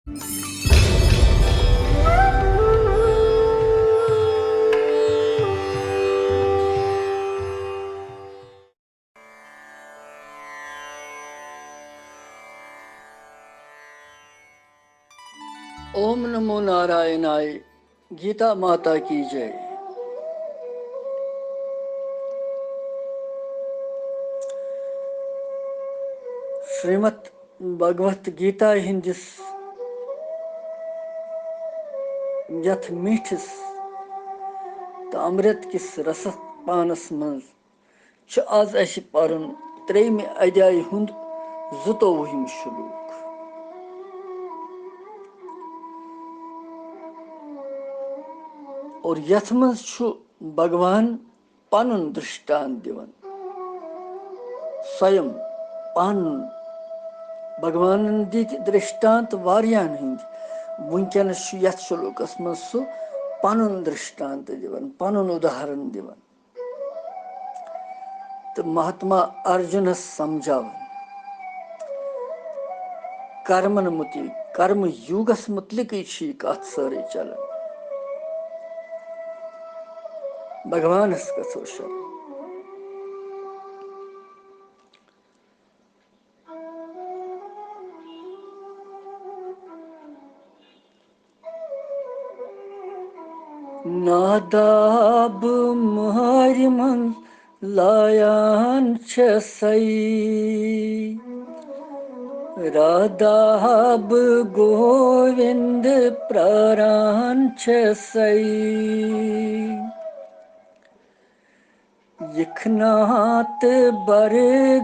ओम नमो नारायणाय। गीता माता की जय। श्रीमद् भगवत गीता हिंदिस यथ मीठिस तो अमृत किस रसत पानस मंज छ आज अस परन 3 अध्याय हुंद 22 शुलूक। और यथ मज छु भगवान पनुन दृष्टांत दिवन, स्वयं पान भगवान दित दृष्टांत वारियान हिंद वुनकनस छु यथ शुलूकस मज सु पनुन दृष्टांत दिवन, पनुन उदाहरण दिवन। तो महात्मा अर्जुन समझावन कर्मन मुतलिक, कर्म युगस मुतलिक कथ सारे चलन भगवानस कथो शरण। नादाब मारि मन लायान छ सई, राधाब गोविंद प्रारान छ सई। यखनात बर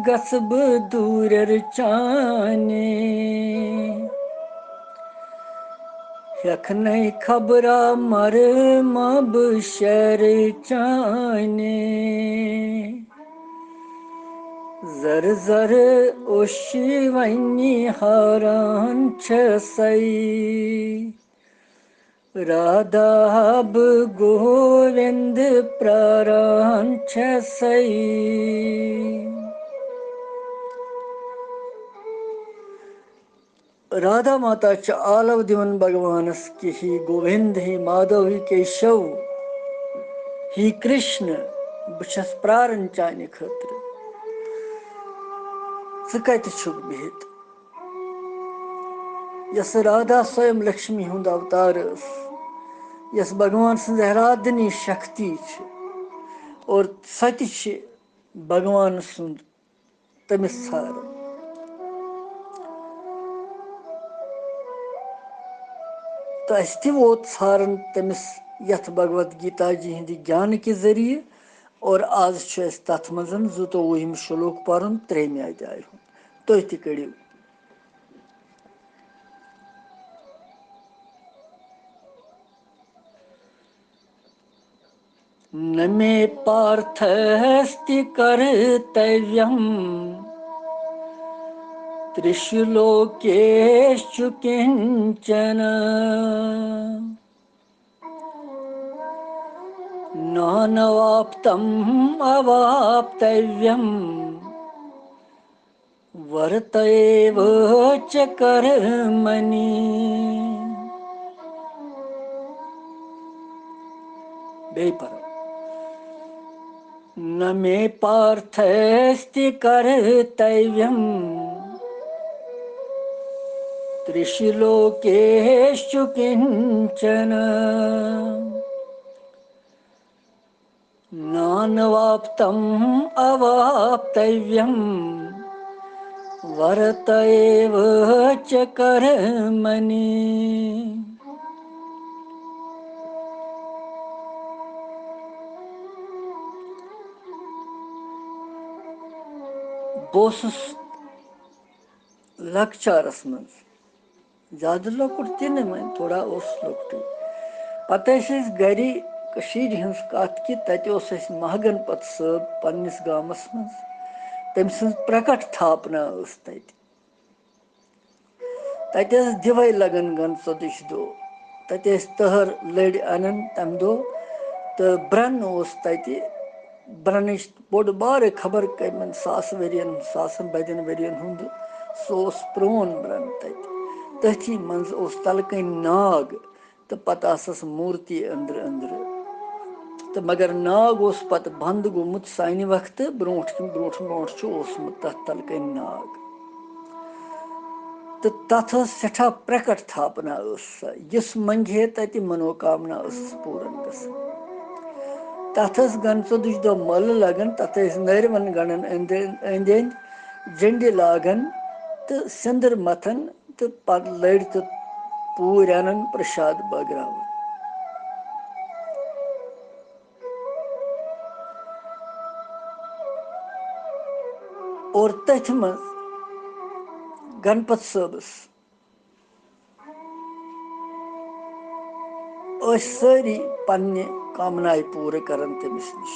गसब दूरर चाने, यखनै खबरा मर मब शर चाने। जर जर ओशी वन्नी हारान छ सई, राधाब गोविंद प्रारान छ सई। राधा माता च आलव दिवन भगवानस की ही गोविंद ही माधव ही केशव ही कृष्ण बस प्रारन चाने खतर कत बिहित। यस राधा स्वयं लक्ष्मी हुंद अवतार यस भगवान सज आराधनी शक्ति और सत भगवान सुंद तमिस छारन। तो अस वोत छारन तमिस यथ भगवत गीता जी हिंदी ज्ञान के जरिए। और आज तथ मजन 22 श्लोक परन 3 अध्याय तुह ति करियो। न मे पार्थस्ति कर्तव्यम् त्रिषु लोकेषु किंचन, नानवाप्तम् अवाप्तव्यम् वर्त एव च कर्मणि। बेपर न मे पार्थस्ति कर्तव्यम् त्रिषु लोकेषु किंचन, नानवाप्तम् अवाप्तव्यम् वर्त एव च कर्मणि। बोसुस लकचारस मज ज्यादा लोकुट तीन में थोड़ा उस लोकुट पता गरी कशीर हंस कत कि तत महगन पत सब पन्निस गामस मज तम सज प्रकट थापना तत दिवै लगन गन सदुश दो तत तहर लड़ अनन तम दो तो ब्रन तत ब्रन बोड़ बार खबर कमन सास वरियन सासन बदन वरियन हुंद सो प्रोन ब्रन तत तथी मंज उस तलकन नाग तो पता आसस मूर्ति अंदर अंदर तो मगर नाग उस पत बंद गोमुत सानि वक्त ब्रोट ब्रोट ब्रोट छु ओसमुत तथ तलकन नाग तो तथ सठा प्रकट थापना यस मंगे तत मनोकामना पूरन तथ गन चुदुश दो मल लगन तथ नरवन गणन अंद अंद झंडे लागन तो सिंदर मथन तो पद लड़ तो पूर अनन प्रसाद बगरावन और तथ मज गणपत सबस सारी पन्ने कामनाएं पूरे करन तमिस निश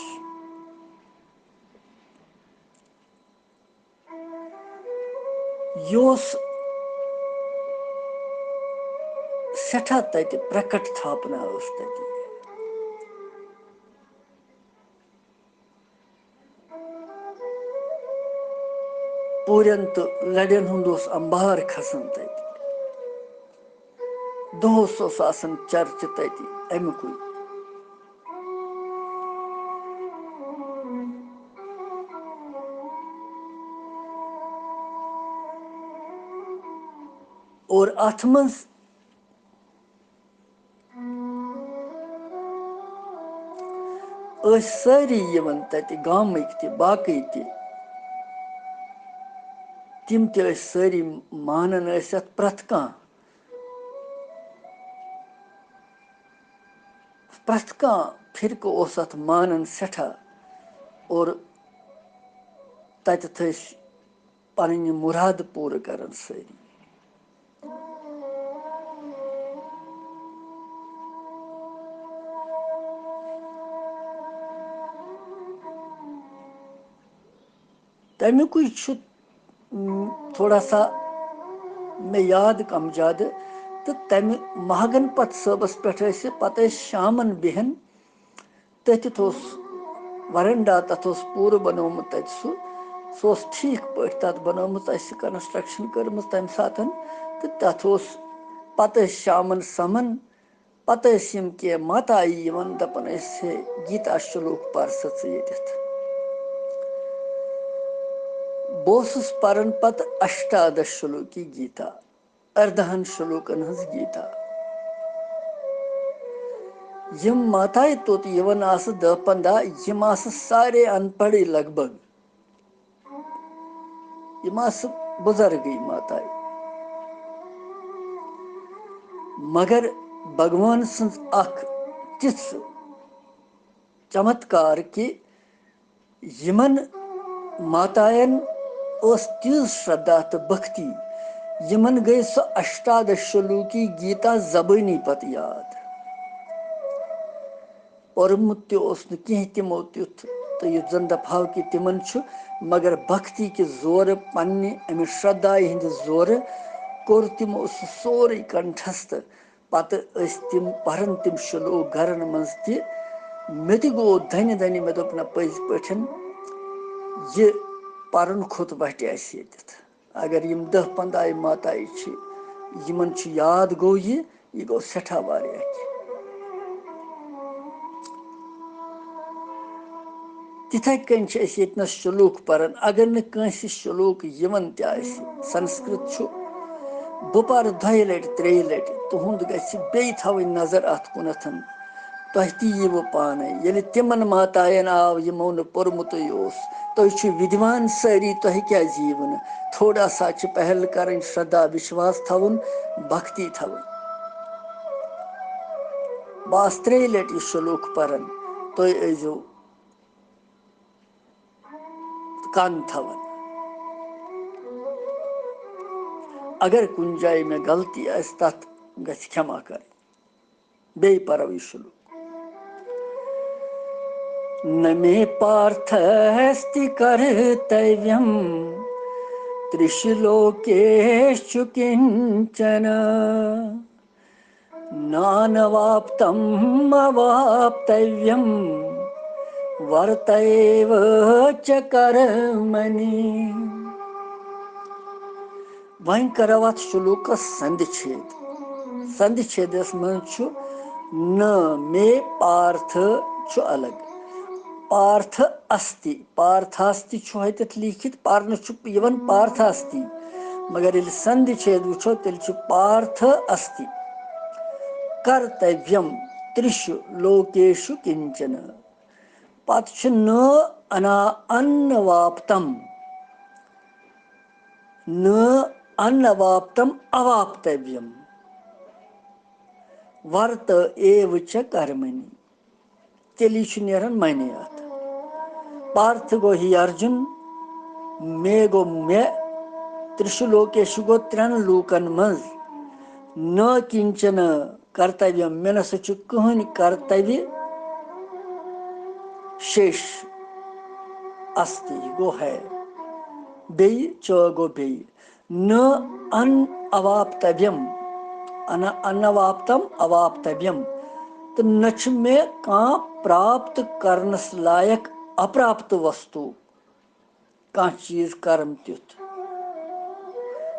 योस सठा तत प्रकट थापना तत पूरन तो लड़न हुंद अंबार खसन तत दोहस आसन चर्च तत अमुक और अथ मज सारी तत गामक त बाकी तिम सारी मानन प्रथ फिरक मानन सठा और तत पन मुराद पूर करन सारी तमुक थोड़ा सा मे याद कम ज्यादा तो तम महागणपत सबस पे पत शामन बिहन तथ वरंडा तथ पूर बनोमुत तथ सह ठीक पे तथ बनोमुत कंस्ट्रक्शन कर्म तम सात तो तथ पत शामन समन पत कह माताई दपान गीता श्लोक पर ये बहुस पारन पत 18 श्लोकी गीता 18 श्लोकन हज गीता यम माताएं तोत यवन आस 10-15 यम आस सारे अनपढ़ लगभग यम आस बुजुर्ग माताएं मगर भगवान सन्स अख तिस चमत्कार कि यमन मातायन तीज श्रद्धा तो भक्ति यमन गई सो 18 श्लोकी गीता जबानी पत याद पर्मुत कह तमो तुथ तो यह जन दफाव कि तिमन मगर भक्ति कि जोर पन्ने अमि श्रद्धा हिंद जोर कोर तिमो सोरे कंठस्थ पत तिम परन तिम श्लोक गरन मज मे गो धन धन मे दोप न पज पठन ये परन खुद वट अगर यम 10-15 माताएं यमन याद गो ये गो सठा वारिया तिथे कन ये श्लोक परन अगर न कंस श्लोक यमन संस्कृत बुपर 2 लट 3 लट तुंद गई थवन नजर अत कुनथन तुह तीव पाने ये तिमन मातायन आव यमो न पोर्मुत तुह विद्वान सारी तुह क्या जीवन थोड़ा सा पहल कर श्रद्धा विश्वास थवन भक्ति थवन बास 3 लट श्लोक परन तुह अजो कान थवन अगर कुन जाय में गलती तथ गछ क्षमा कर बे परव श्लोक न मे पार्थस्ति कर्तव्यम त्रिशलोकेषु किंचन नानवाप्तम् अवाप्तव्यम वर्तैव च कर्मणि वहीं करो अथ शुलूकस संधिछेद संधिछेदस मन न मे पार्थ अलग पार्थ अस्ति पार्थास्ति लिखित पार्न पार्थ अस्ति मगर संधिछेद वो तेल पार्थ अस्ति कर्तव्यम त्रिषु लोकेषु किंचन पत न अन्नवाप्तम न अन्नवाप्तम अवाप्तव्यम वर्त एव च कर्मणि तेली नेरन मायने अत पार्थ गो ही अर्जुन मे गो मे त्रिषु लोकेषु गो त्रेन लूकन मज न किंचन कर्तव्य मे न कहन कर्तव्य शेष अस्ति गो है बे गो बे न अन अवाप्तव्यम अनवाप्तम अवाप्तव्यम तो न मे कह प्राप्त करनस लायक अप्राप्त वस्तु कह चीज कर्म तुथ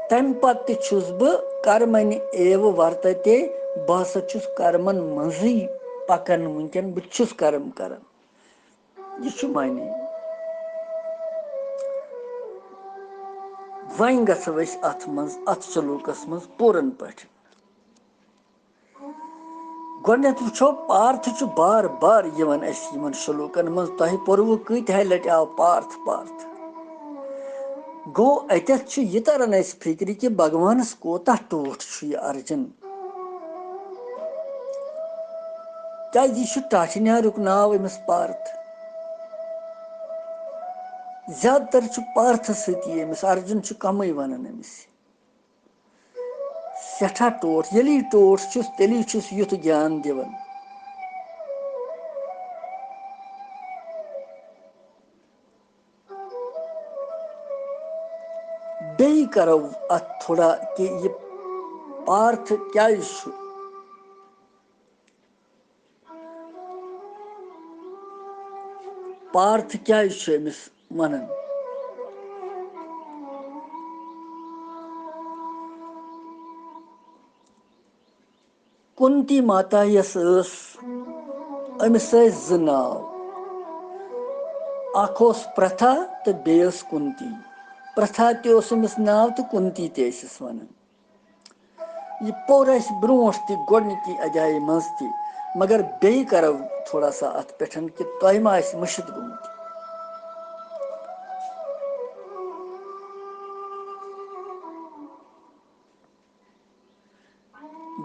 तम पत बह कर्मन एव वर्तते बह छुस कर्मन मजी पकन वनकन बहु कर्म कर यह मायने वन गो अत सलूकस मज पूरन पे गोडनेथ वो पार्थ बार बार सलूकन मज तह पोरव कत लट आव पार्थ पार्थ गो अतथ यह तरन फिक्र कि भगवानस कोता टोठ यह अर्जुन क्या यह टाठन्यारुक नाव अमिस पार्थ ज्यादातर पार्थ सती अमिस अर्जुन कम वन अमिस सठा टोठ ये टोठ तेली युथ ज्ञान दिवन बे करो अत थोड़ा कि यह पार्थ क्या पार्थ क्या अमिस वनन कुंती माता यस अमिस ज नाव अख प्रथा तो बेस कुंती प्रथा तमिस नाव तो कुंती तस वन यह पोर ब्रोट त गोडनिकी अध्याय मज त मगर बे करो थोड़ा सा अत पे कि तह मा मुशित गोमुत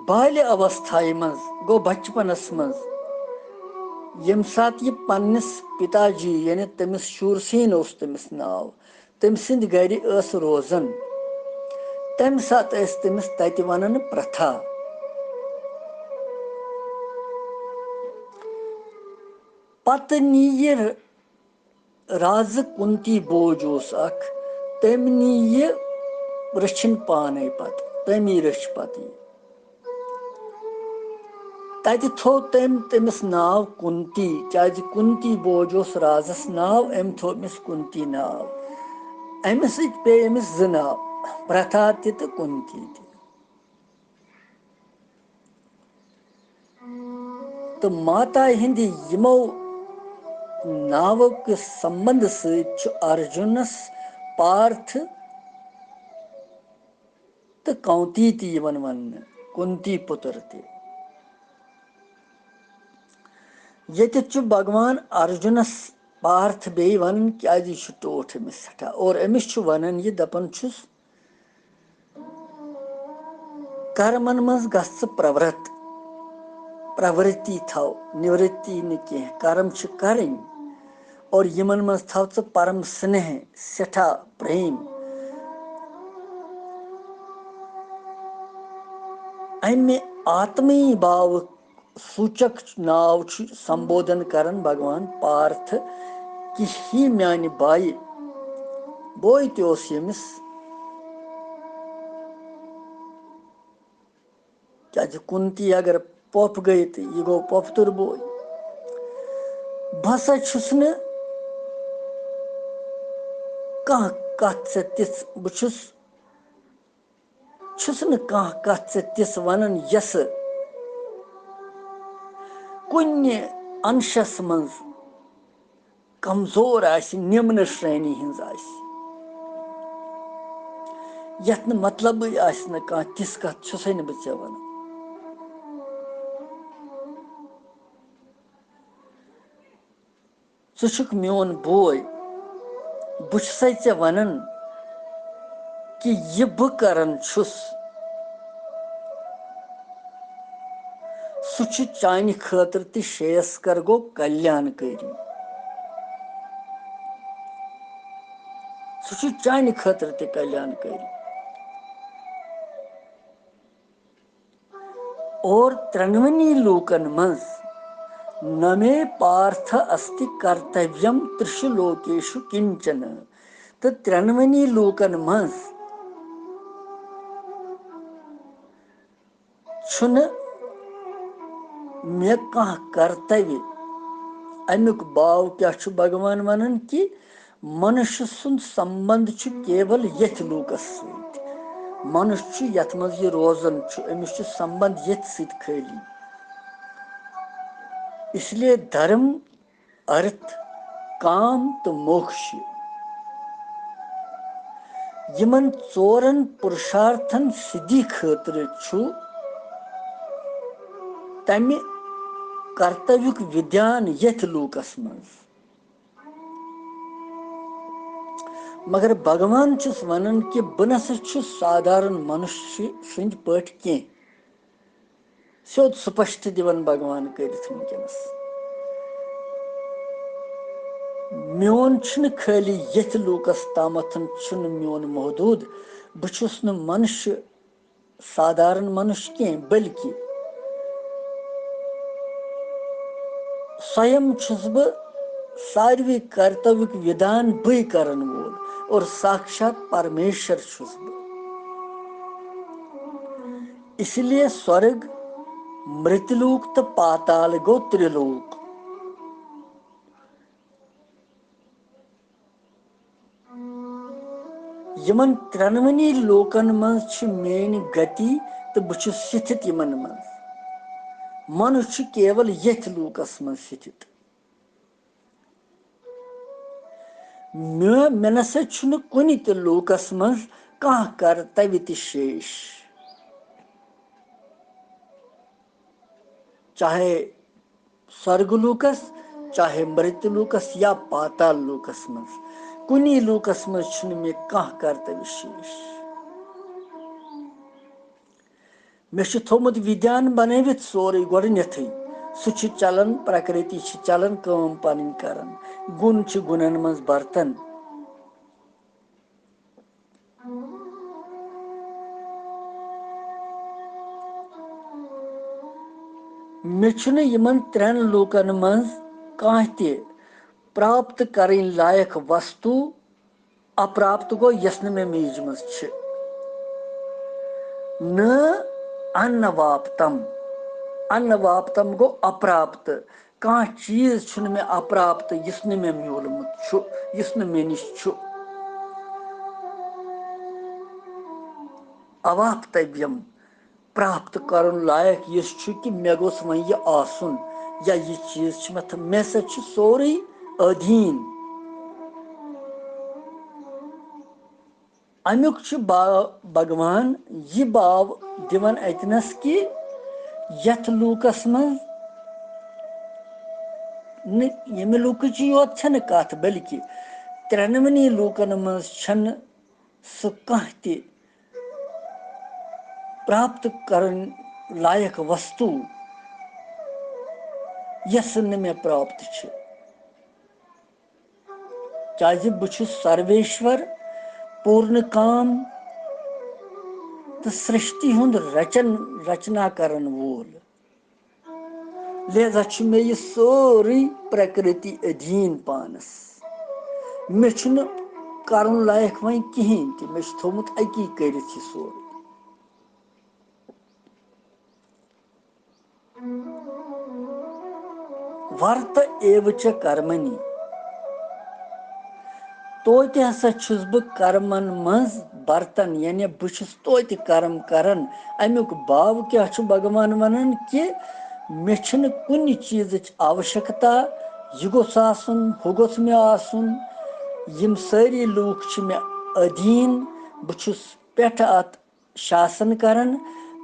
बाल्य अवस्था मज गो बचपनस मज यम सात यह पन्निस पिताजी यानी तमिस शूरसेन तमिस नाव तम सिंद गर रोजन तम सात तमिस तत वनन प्रथा पत नी राज कुंती बोज अख तम नी रचिन पाने पत तमी रच पत तत थो तमिस नाव कुंती क्या कुंती बोज राजस नाव अम थोमिस कुंती नाव अमिस पे अमिस ज नाव प्रथा तो कुंती तो माता हिंद यमो नाव के संबंध से अर्जुनस पार्थ तो कौंती वन वन कुंती पुत्र ते ये भगवान अर्जुनस पार्थ बे वन क्या टोठ अमिस सठा और अमिस वनन यह दपन कर्मन मज गछ प्रवृत्त प्रवृत्ति थो निवृत्ति न कह कर्म करें और यमन मज थो परम स्नेह सठा प्रेम अमे आत्मी भाव सूचक नाव संबोधन करन भगवान पार्थ कि ही म्यान बाय बोय तोस यमिस क्या कुंती अगर पोप गई तो यह गो पोपतुर बोय बसा छुस न कह कथ से तिथ बुछुस छुस न काह कथ तिस वनन यस कुन्य अंशस मंज कमजोर आसि निम्न श्रेणी हिंज आसि यथ न मतलब आसि न काह तिस कथ छुसै न बच्चे वनन षुक मोन बोय बुछसै चे वनन कि ये बह करन छुस सुछ चानि खतर ति श्रेयस्कर गो कल्याणकारी सुछ चानि खतर ति कल्याणकारी और त्रनवनी लोकन मंज नमे पार्थ अस्ति कर्तव्यम त्रिषु लोकेषु किंचन तो त्रनवनी लोकन मंज छुन मे कह कर्तव्य अमुक बाव क्या छु भगवान वनन कि मनुष्य सुन संबंध छु केवल यथ लोकस सत मनुष्य यथ मज ये रोजन छु अमिस छु संबंध यथ सत खाली इसलिए धर्म अर्थ काम तो मोक्ष यमन चोरन पुरुषार्थन सिद्धि खतर छु तमि कर्तव्युक विधान यथ लोकस मज मगर भगवान छुस वनन कि बह नसा छु साधारण मनुष्य सुंद पट के सोद स्पष्ट दिवन भगवान करित वनकस मोन छुन खाली यथ लोकस तामथन छुन मोन महदूद बहुस न मनुष्य साधारण मनुष्य के बल्कि स्वयं छुस बह सार्वी कर्तव्य विधान बह करन वोल और साक्षात परमेश्वर छुस बह इसलिए स्वर्ग मृतलोक तो पाताल गो त्रिलोक यमन त्रनवनी लोकन मज छ मेन गति तो बह स्थित यमन मज मनुष्य केवल यथ लोकस मज स्थित मे नसा छु कुन त लोकस मज कह कर्तव्य ति शेष चाहे स्वर्गलोकस चाहे मृत्युलोकस या पाताल लोकस मज कुनी लोकस मज छु मे कह कर्तव्य शेष मे छु थोमुत विधान बनवित सोरे गोडनेथै सु छु चलन प्रकृति छु चलन काम पन करन गुण छु गुणन मज बर्तन मे छु यमन त्रेन लोकन मज कह ते प्राप्त करन लायक वस्तु अप्राप्त गो यसन मे मेज मज छ न अन्नवाप्तम गो अप्राप्त कह चीज छु मे अप्राप्त यस न मे म्योलमुत छु यस न मे निश छु अवाप्तव्यम प्राप्त करन लायक यस छु कि मे गोस वह यह आसुन या यह चीज छु मे सा छु सोरे अधीन अमुक छु भगवान यह बाव दिवन अतनस कि यथ लोकस मज यम लोक योत छन कथ बल्कि त्रनवनी लोकन मज छन सु कह ते प्राप्त करन लायक वस्तु यस न मे प्राप्त छ क्या बह सर्वेश्वर पूर्ण काम तो सृष्टि हुंद रचना करन वोल लिहाजा छु मे यह सोरी प्रकृति अधीन पानस मे छु करन लायक वह कहें ते मे थोमुत अकी करित यह सोरे वर्त एव च कर्मणि तो हसा छुस बह कर्मन मज बर्तन यानी बुछुस तोति कर्म करन अमुक भाव क्या छु भगवान वनन कि मे छन कुन चीज आवश्यकता यह गोस आसुन हु गोस मे आसुन यम सारी लूक छ मे अधीन बुछुस पेठ अत शासन करन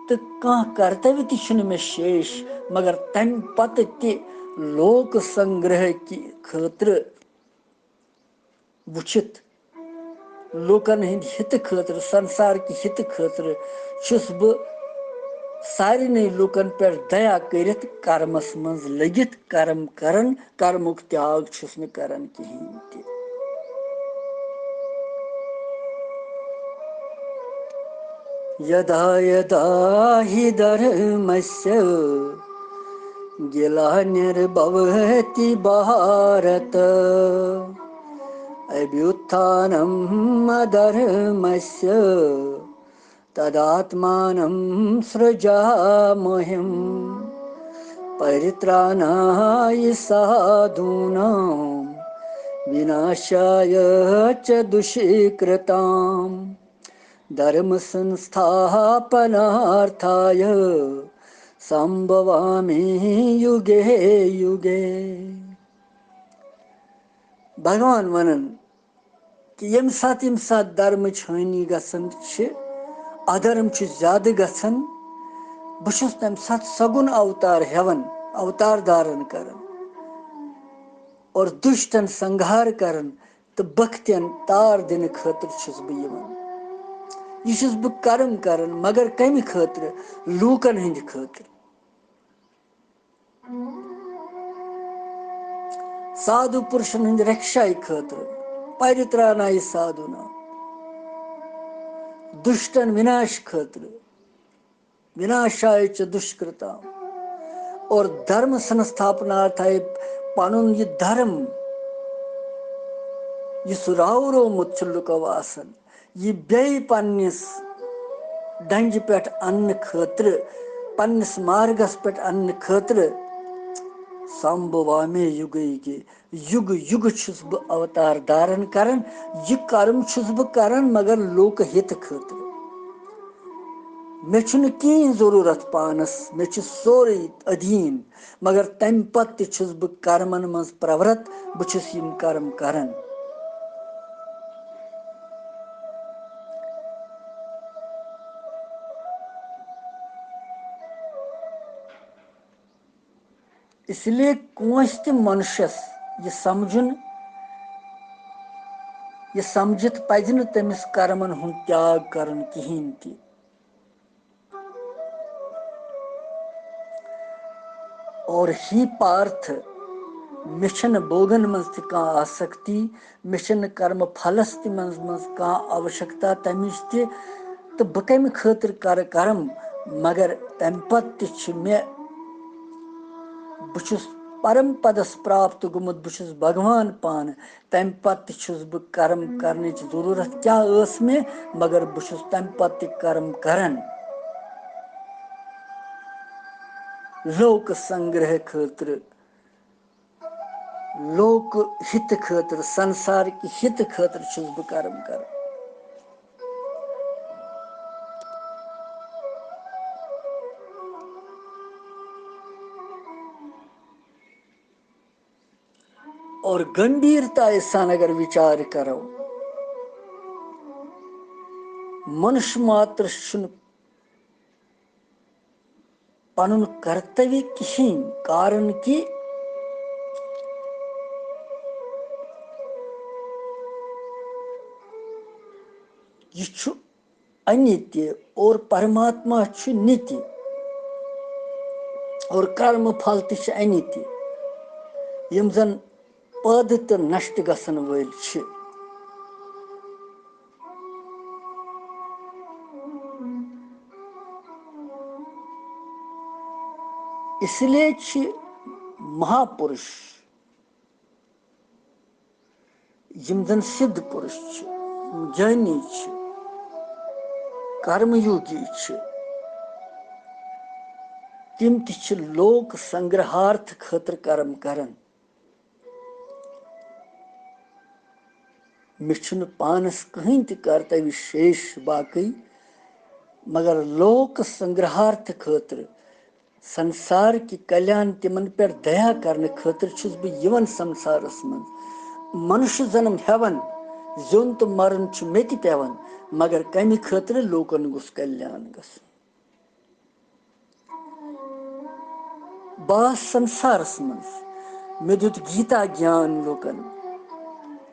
तो कह कर्तव्य ति मे शेष मगर तम पत ति लोक संग्रह की खतर वुचित लोकन हिंद हित खतर संसार की हित खतर छुस ब सारे लूकन पे दया करित कर्मस मज लगित कर्म करन कर्मुक त्याग छुस न करन कहीं ते यदा यदा हि धर्मस्य ग्लानिर्भवति भारत अभ्युत्थानम् अधर्मस्य तदात्मानं सृजामह्यं परित्राणाय साधूनां विनाशाय च दुष्कृतां धर्म संस्थापनार्थाय संभवामि युगे युगे। भगवान वनन कि यम सात धर्म हानि गसन अधर्म ज्यादा गसन बहुस तम सात सगुन अवतार हेवन अवतार धारण करन और दुष्टन संहार करन तो बख्तियन तार दिन खतर यह बह कर्म करन मगर कम खतर लूकन हंद खतर साधु पुरुषन हंद रक्षा खतर परित्राणाय साधुना दुष्टन विनाश खतर विनाशाय च दुष्कृता और धर्म संस्थापनार्थाय पनुन यह धर्म यह रावरोमुत लुको आसन यह बे पन्निस डंज पे अन्न खतर पन्निस मार्गस पे अन्न खतर संभवामे युग युग युग छुस बह अवतार धारण करन यह कर्म छुस बह करन मगर लोक हित खतर मे छुन कहीं जरूरत पानस मे छु सोरे अधीन मगर तम पत छुस बह कर्मन मज प्रवृत बहुस यम कर्म करन। इसलिए कोस त मनुष्यस यह समझुन यह समझित पज न तमिस कर्मन हुंद त्याग करन कहीं ति और ही पार्थ मे छन भोगन मज त कह आसक्ति मे छन कर्म फलस त मज कह आवश्यकता तमिच त तो बह कम खतर कर कर्म मगर तम पत मे बहुस परम पदस प्राप्त गुमुत बहुस भगवान पान तम पत बह कर्म करने जरूरत क्या मे मगर बहुस तम पत कर्म करन लोक संग्रह खतर लोक हित खतर संसार की हित खतर बह कर्म कर। और गंभीरता सान अगर विचार करो मनुष्य मात्र पनुन कर्तव्य कहीं कारण कि यह अनित्य और परमात्मा नित्य और कर्म फल त अनित्य यम जन पैद तो नष्ट गसन वल इसलिए महापुरुष यम जन सिद्ध पुरुष ज्ञानी कर्मयोगी तिम त लोक संग्रहार्थ खतर कर्म करन मे छुन पानस कहीं ते कर्तव्य शेष बाकी, मगर लोक संग्रहार्थ खतर संसार की कल्याण तिमन पे दया करने खतर छुस बह यवन संसारस मन मनुष्य जन्म हेवन जोन तो मरन छु मे ति पेवन, मगर कमि खतर लोकन गुस कल्याण गस बास संसारस मज मे दुत गीता ज्ञान लोकन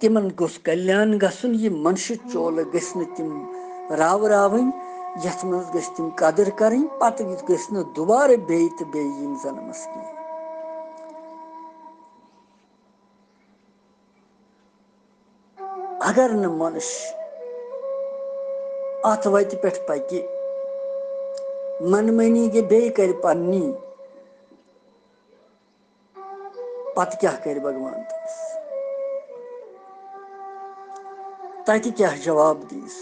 तिमन गुस कल्याण गसन। ये मनुष्य चोल गस न तिम राव रावन यथ मज गस तिम कदर करन पत गस न दोबारा बे तो बे इन जन्मस की। अगर न मनुष्य अत वत पे पकि मनमनी गे बे कर पन्नी पत क्या कर भगवान तस तत क्या जवाब दीस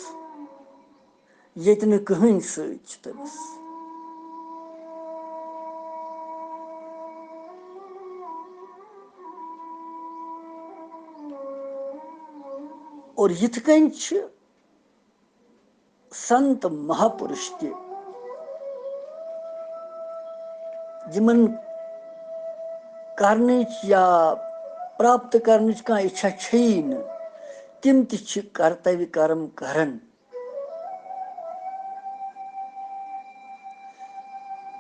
ये न कहीं सतमस। और यथ कन संत महापुरुष ते जिमन करने या प्राप्त करने कह इच्छा छई न तिम ति कर्तव्य कर्म करन।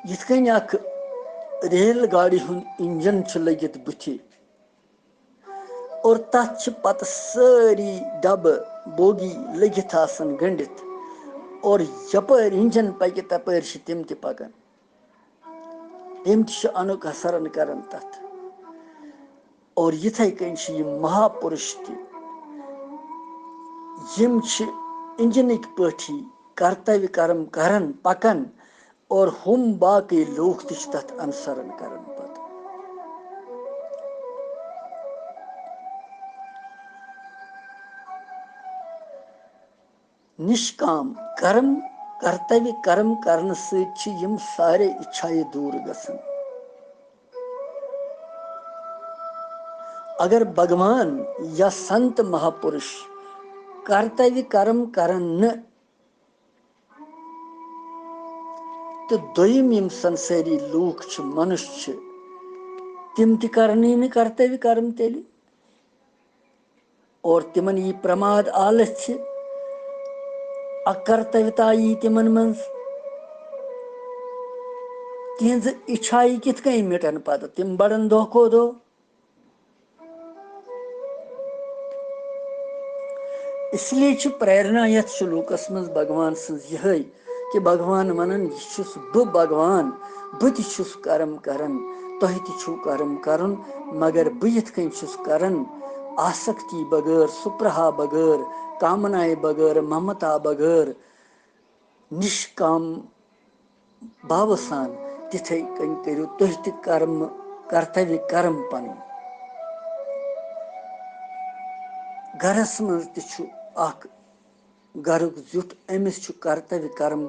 यथ कन अख रेल गाड़ी हुंद इंजन लगित बुथि और तथ पत सारी डब बोगी लगित आसन गंडित और यपर इंजन पकि तपर तिम ति पकन तिम ति अनुसरण करन तथ। और यिथै कन महापुरुष ति यम इंजनिक पठी कर्तव्य कर्म करन पकन और हम बाकी लोग तथ अनुसरण करन पत। निष्काम कर्म कर्तव्य कर्म करने सम सारे इच्छाएं दूर गसन। अगर भगवान या संत महापुरुष कर्तव्य कर्म करन न तो दोयम यम संसारी लोक मनुष्य तिम ति करनी न कर्तव्य कर्म तेलि और तिमन यी प्रमाद आलस्य अकर्तव्यता यी तिमन मन तिहज इच्छाई कित कन मिटन पत तिम बड़न दो को दो। इसलिए प्रेरणा यथ श्लोकस मज भगवान सज यह कि भगवान वनन बह भगवान बह तुस कर्म करन तुह तु कर्म करन मगर बह यथ कन करन आसक्ति बगैर सुप्रहा बगैर कामनाए बगैर ममता बगैर निष्काम भाव सान तिथे कन करो तुह तु कर्म कर्तव्य कर्म पन। घरस मज ति अख घरुक जुट अमिस कर्तव्य कर्म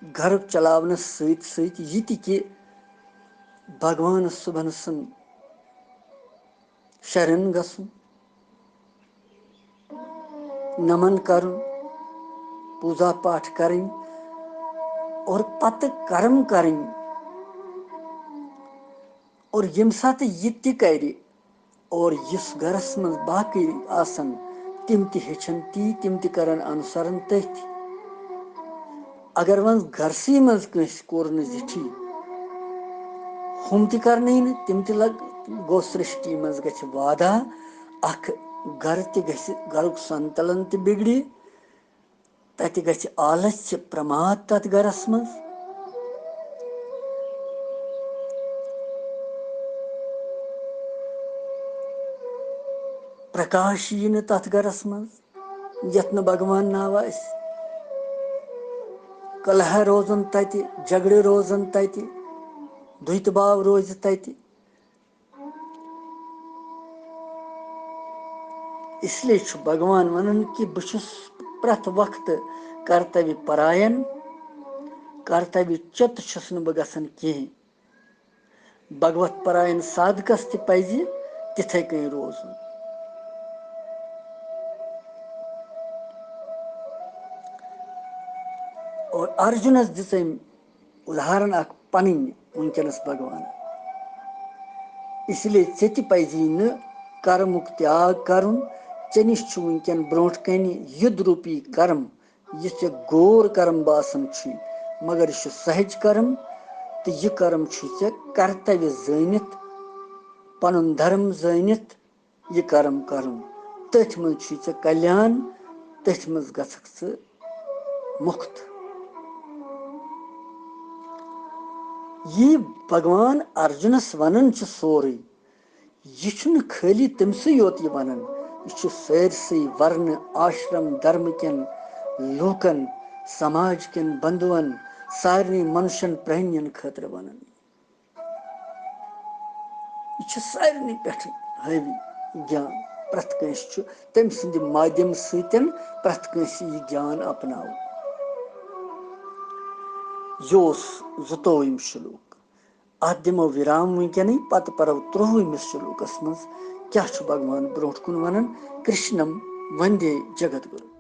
घरुक चलावनस सत यह कि भगवान सुबन सन शरण गसन नमन कर पूजा पाठ करें और पत कर्म करें। और यम सात यह कर और इस घरस मज बाकी आसन तिम ति हेचन ती तिम ति करन अनुसरण तथ। अगर वन घरसी मज कस कोर न जिठी हम ति करने न तिम ति लग गो सृष्टि मज गछ वादा अख घर ति गछ घरुक संतुलन ति बिगड़ी तत गछ आलस्य प्रमाद तथ घरस मज। प्रकाश यी न तथ घरस मज यथ न भगवान नाव आस कलह रोजन तत झगड़े रोजन तत दुत भाव रोज तत। इसलिए भगवान वनन कि बहु प्रथ वक्त कर्तव्य परायण कर्तव्य च्युत छुस न बह गसन कहें। भगवत परायण साधकस ति पज तिथे कन रोजन अर्जुनस दिस उदाहरण अख पन वनकस भगवान इसलिए ऐ पजी न कर्मुक त्याग कर ऐ नश वनकन ब्रोट कन युद्ध रूपी कर्म यह गोर कर्म बासान मगर यह सहज कर्म तो यह कर्म ऐ कर्तव्य जानित पन धर्म जानित यह कर्म कर तथ मज कल्याण तथ मज गख मुक्त यह भगवान अर्जुनस वन सोरे यह खाली तमस योत यह वन यह सारसे वर्ण आश्रम धर्म कन लूकन समाज कन बंधुवन सारे मनुष्यन प्राणियन खतर वन यह सारे पे हावी ज्ञान प्रत कंस तम सद माध्यम सतन प्रत कंस यह ज्ञान अपनाव यह ज़ुतोवम श्लोक अत दिमो विराम वनकन पत परो 23 श्लोकस मज क्या भगवान ब्रोट कुन वन कृष्णम वंदे जगत गुरु।